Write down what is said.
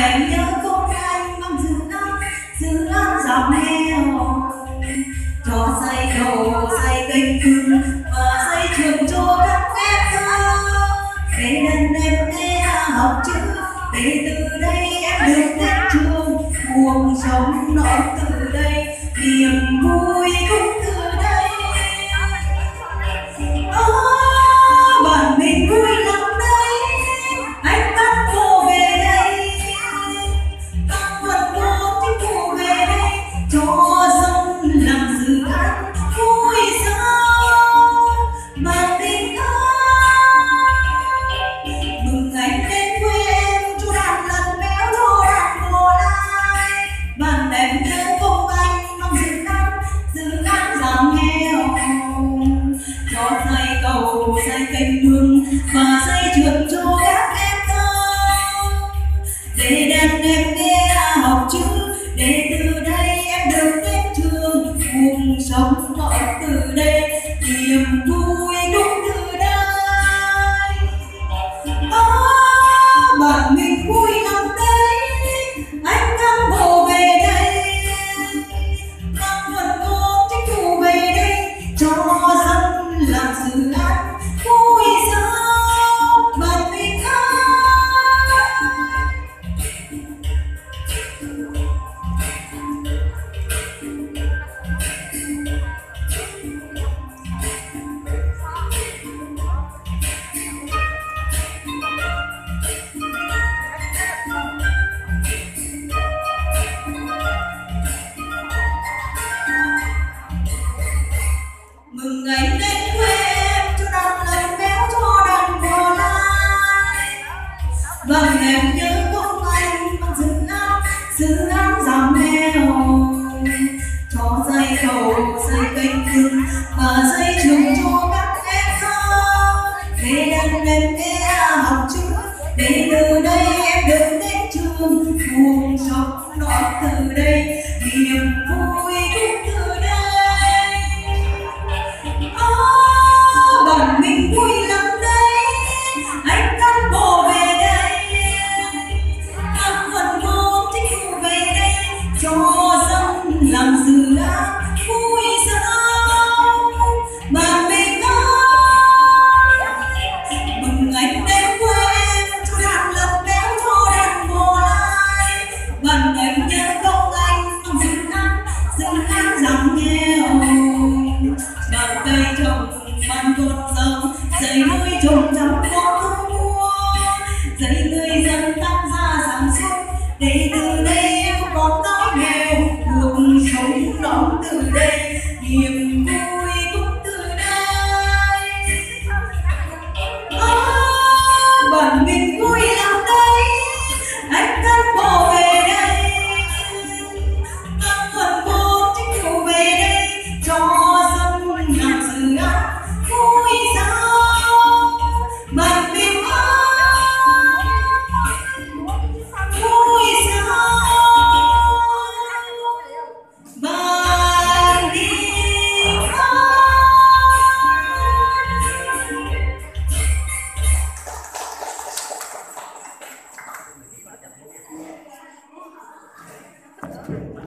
em nhớ công anh mang dự án dọc nghèo, cho xây cầu xây kênh cưng và xây trường cho các em thơ, để lần em nghe học chữ, để từ đây em được đến trường, cuộc sống nó từ đây, niềm vui cũng từ đây. Bạn mình vui lắm đấy, anh các cô về đây, các vật cô thích cô về đây, cho dân làm dự án vui sao mà tình ơi. Mừng anh đến quê em cho đàn lần béo cho đàn bò lai, bạn em nhớ công anh mong dự án giảm nghèo, cho xây cầu xây kênh mương và xây trường cho các em thơ, để đàn em nghe học chữ, để từ đây em được đến trường, cuộc sống nó từ đây, niềm vui cũng từ đây. Bạn mình vui lắm đấy, anh cán bộ về đây, các vật cô chính phủ về đây, cho dân làm dự án vui sao bạn mình ơi. Mừng anh đến quê em cho đàn lần béo cho đàn bò lai, vâng em nhớ công anh bằng dự án giảm nghèo, cho xây cầu xây kênh cưng và xây trường cho các em thơ, để đàn em nghe học chữ, để từ đây em được đến trường, cuộc sống nó từ đây, niềm vui cũng từ đây. Bạn mình vui lắm đấy, anh cán bộ về đây, các phần cô thích cô về đây, cho dân làm dự án vui sao bạn mình ơi. Mừng anh đến quê em cho đàn lần béo cho đàn bò lai, bạn em nhớ công anh dự án giảm nghèo, bạn cây trồng ban con dâu dày nuôi trồng chăm con.